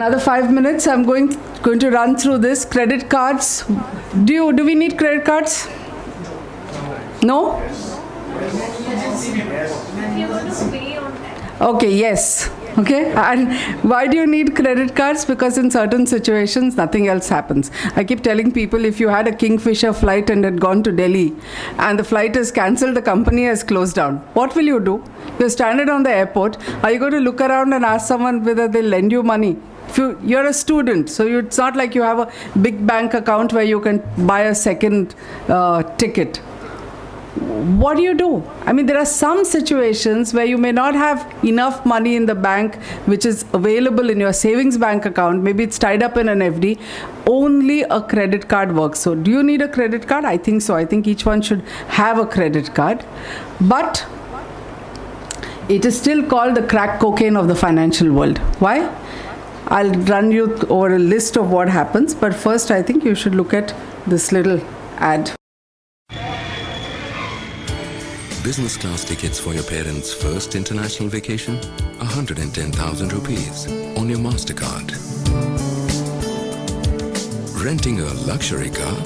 Another 5 minutes. I'm going to run through this. Credit cards. Do we need credit cards? No? Okay, yes. Okay, and why do you need credit cards? Because in certain situations, nothing else happens. I keep telling people, if you had a Kingfisher flight and had gone to Delhi and the flight is cancelled, the company has closed down, what will you do? You're stranded on the airport. Are you going to look around and ask someone whether they'll lend you money? If you're a student, so it's not like you have a big bank account where you can buy a second ticket. What do? I mean, there are some situations where you may not have enough money in the bank which is available in your savings bank account. Maybe it's tied up in an FD. Only a credit card works. So do you need a credit card? I think so. I think each one should have a credit card. But it is still called the crack cocaine of the financial world. Why? I'll run you over a list of what happens. But first, I think you should look at this little ad. Business class tickets for your parents' first international vacation? 110,000 rupees on your MasterCard. Renting a luxury car?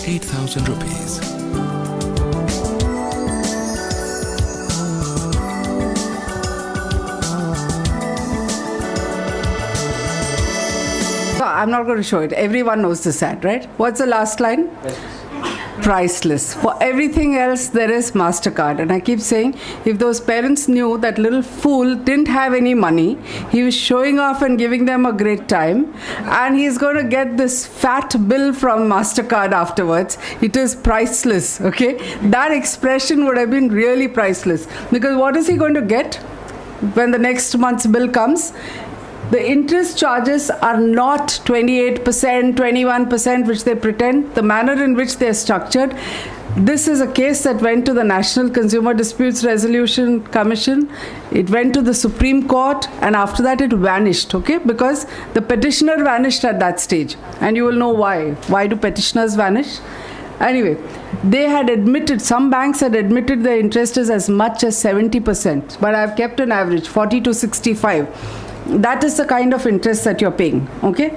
8,000 rupees. I'm not going to show it. Everyone knows this ad, right? What's the last line? Priceless. For everything else, there is MasterCard. And I keep saying, if those parents knew that little fool didn't have any money, he was showing off and giving them a great time, and he's going to get this fat bill from MasterCard afterwards, it is priceless, okay? That expression would have been really priceless. Because what is he going to get when the next month's bill comes? The interest charges are not 28%, 21%, which they pretend. The manner in which they are structured. This is a case that went to the National Consumer Disputes Resolution Commission. It went to the Supreme Court, and after that it vanished, okay? Because the petitioner vanished at that stage. And you will know why. Why do petitioners vanish? Anyway, they had admitted, some banks had admitted the interest is as much as 70%. But I've kept an average, 40 to 65. That is the kind of interest that you're paying, okay?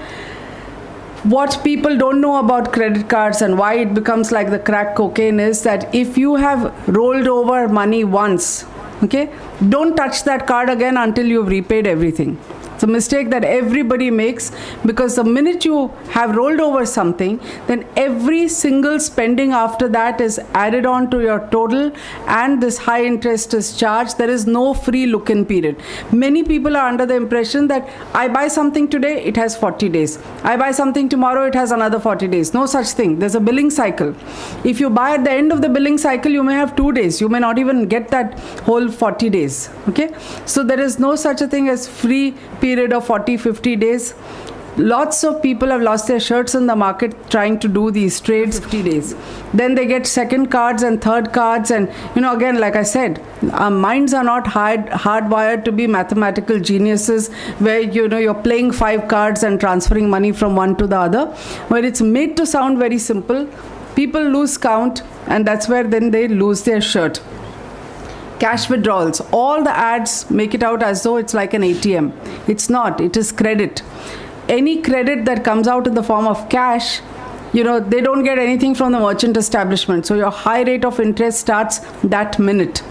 What people don't know about credit cards and why it becomes like the crack cocaine is that if you have rolled over money once, okay, don't touch that card again until you've repaid everything. It's a mistake that everybody makes, because the minute you have rolled over something, then every single spending after that is added on to your total, and this high interest is charged. There is no free look-in period. Many people are under the impression that I buy something today, it has 40 days. I buy something tomorrow, it has another 40 days. No such thing. There's a billing cycle. If you buy at the end of the billing cycle, you may have 2 days. You may not even get that whole 40 days. Okay? So there is no such a thing as free period of 40, 50 days. Lots of people have lost their shirts in the market trying to do these trades 50 days. Then they get second cards and third cards, and again, like I said, our minds are not hardwired to be mathematical geniuses where you're playing 5 cards and transferring money from one to the other. But it's made to sound very simple. People lose count, and that's where then they lose their shirt. Cash withdrawals. All the ads make it out as though it's like an ATM. It's not. It is credit. Any credit that comes out in the form of cash, they don't get anything from the merchant establishment. So your high rate of interest starts that minute.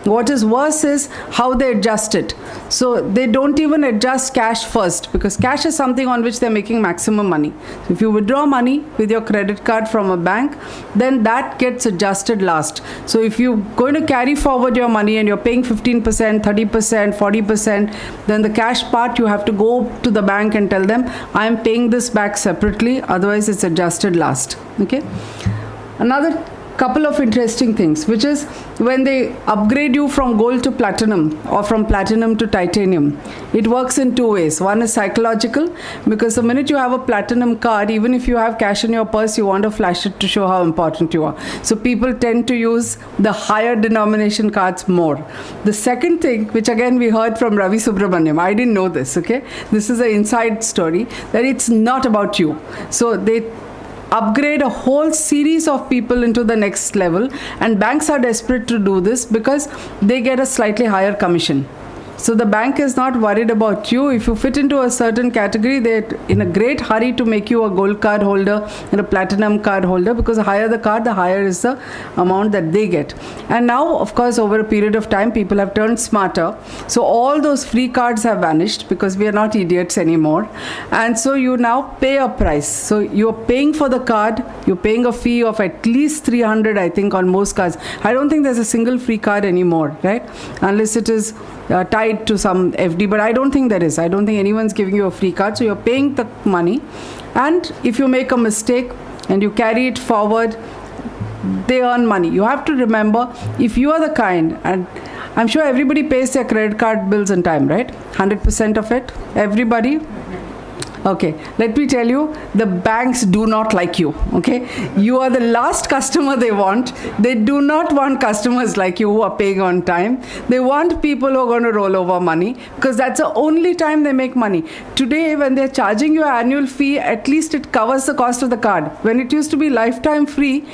What is worse is how they adjust it. So they don't even adjust cash first, because cash is something on which they're making maximum money. So if you withdraw money with your credit card from a bank, then that gets adjusted last. So if you're going to carry forward your money and you're paying 15%, 30%, 40%, then the cash part you have to go to the bank and tell them, I'm paying this back separately, otherwise it's adjusted last. Okay? Another couple of interesting things, which is when they upgrade you from gold to platinum or from platinum to titanium, it works in 2 ways. One is psychological, because the minute you have a platinum card, even if you have cash in your purse, you want to flash it to show how important you are. So people tend to use the higher denomination cards more. The second thing, which again we heard from Ravi Subramaniam, I didn't know this, okay? This is an inside story, that it's not about you. So they upgrade a whole series of people into the next level, and banks are desperate to do this because they get a slightly higher commission. So the bank is not worried about you. If you fit into a certain category, they're in a great hurry to make you a gold card holder and a platinum card holder, because the higher the card, the higher is the amount that they get. And now, of course, over a period of time, people have turned smarter. So all those free cards have vanished because we are not idiots anymore. And so you now pay a price. So you're paying for the card, you're paying a fee of at least 300, I think, on most cards. I don't think there's a single free card anymore, right? Unless it is tied to some FD, but I don't think there is. I don't think anyone's giving you a free card. So you're paying the money. And if you make a mistake and you carry it forward, they earn money. You have to remember, if you are the kind, and I'm sure everybody pays their credit card bills in time, right? 100% of it? Everybody? Okay, let me tell you, the banks do not like you, okay? You are the last customer they want. They do not want customers like you who are paying on time. They want people who are going to roll over money, because that's the only time they make money. Today, when they're charging you an annual fee, at least it covers the cost of the card. When it used to be lifetime free,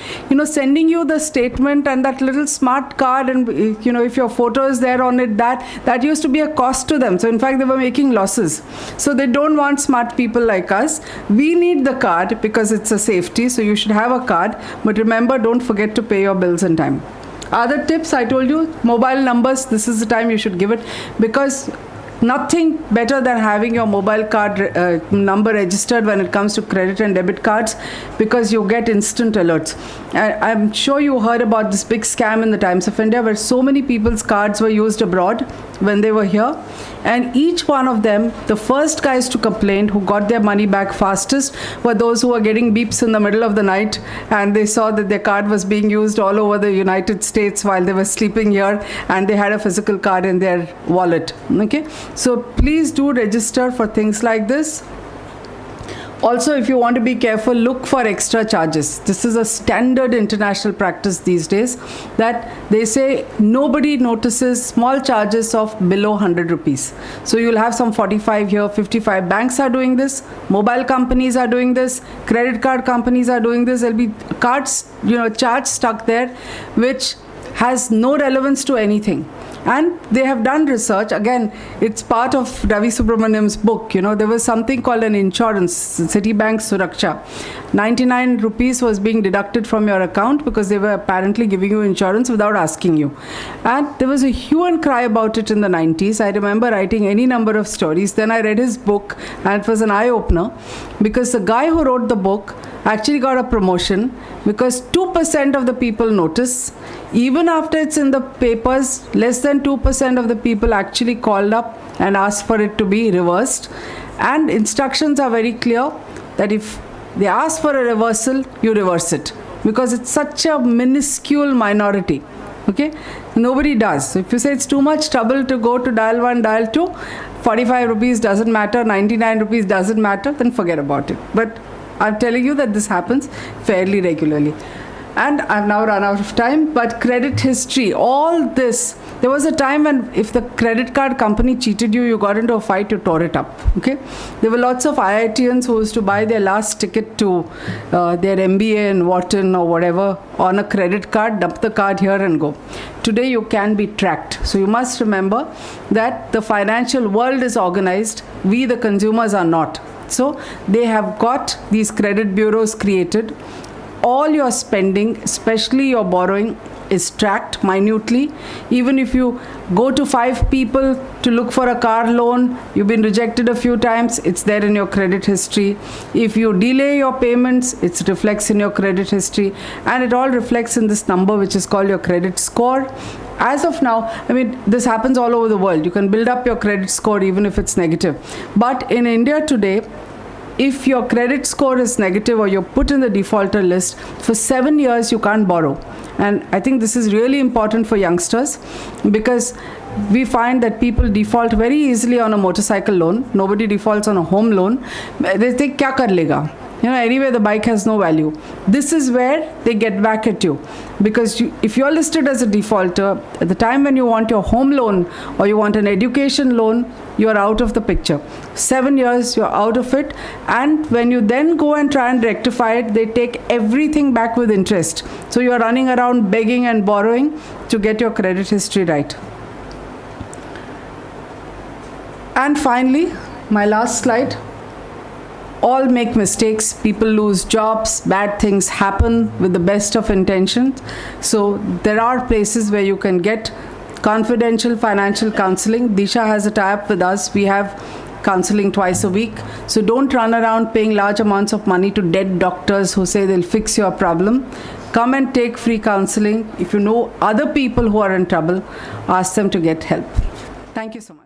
sending you the statement and that little smart card, and if your photo is there on it, that used to be a cost to them. So in fact, they were making losses. So they don't want smart people like us. We need the card because it's a safety, so you should have a card. But remember, don't forget to pay your bills in time. Other tips, I told you, mobile numbers, this is the time you should give it, because nothing better than having your mobile card number registered when it comes to credit and debit cards, because you get instant alerts. I'm sure you heard about this big scam in the Times of India where so many people's cards were used abroad when they were here. And each one of them, the first guys to complain, who got their money back fastest, were those who were getting beeps in the middle of the night and they saw that their card was being used all over the United States while they were sleeping here, and they had a physical card in their wallet. Okay, so please do register for things like this. Also, if you want to be careful, look for extra charges. This is a standard international practice these days, that they say nobody notices small charges of below 100 rupees. So you'll have some 45 here, 55. Banks are doing this, mobile companies are doing this, credit card companies are doing this. There'll be cards, charge stuck there, which has no relevance to anything. And they have done research. Again, it's part of Ravi Subramaniam's book. There was something called an insurance, Citibank Suraksha. 99 rupees was being deducted from your account because they were apparently giving you insurance without asking you. And there was a hue and cry about it in the 90s. I remember writing any number of stories. Then I read his book, and it was an eye-opener, because the guy who wrote the book actually got a promotion because 2% of the people notice. Even after it's in the papers, less than 2% of the people actually called up and asked for it to be reversed. And instructions are very clear that if they ask for a reversal, you reverse it, because it's such a minuscule minority. Okay, nobody does. So if you say it's too much trouble to go to dial 1, dial 2, 45 rupees doesn't matter, 99 rupees doesn't matter, then forget about it. But I'm telling you that this happens fairly regularly. And I've now run out of time, but credit history, all this, there was a time when if the credit card company cheated you, you got into a fight, you tore it up, okay? There were lots of IITians who used to buy their last ticket to their MBA in Wharton or whatever on a credit card, dump the card here and go. Today you can be tracked. So you must remember that the financial world is organized, we the consumers are not. So they have got these credit bureaus created. All your spending, especially your borrowing, is tracked minutely. Even if you go to 5 people to look for a car loan, you've been rejected a few times, it's there in your credit history. If you delay your payments, it reflects in your credit history, and it all reflects in this number which is called your credit score. As of now, this happens all over the world. You can build up your credit score even if it's negative. But in India today, if your credit score is negative or you're put in the defaulter list, for 7 years you can't borrow. And I think this is really important for youngsters, because we find that people default very easily on a motorcycle loan. Nobody defaults on a home loan. They think, kya kar lega? Anyway, the bike has no value. This is where they get back at you. Because if you're listed as a defaulter, at the time when you want your home loan or you want an education loan, you're out of the picture. 7 years, you're out of it. And when you then go and try and rectify it, they take everything back with interest. So you're running around begging and borrowing to get your credit history right. And finally, my last slide. All make mistakes, people lose jobs, bad things happen with the best of intentions. So there are places where you can get confidential financial counseling. Disha has a tie-up with us. We have counseling twice a week. So don't run around paying large amounts of money to dead doctors who say they'll fix your problem. Come and take free counseling. If you know other people who are in trouble, ask them to get help. Thank you so much.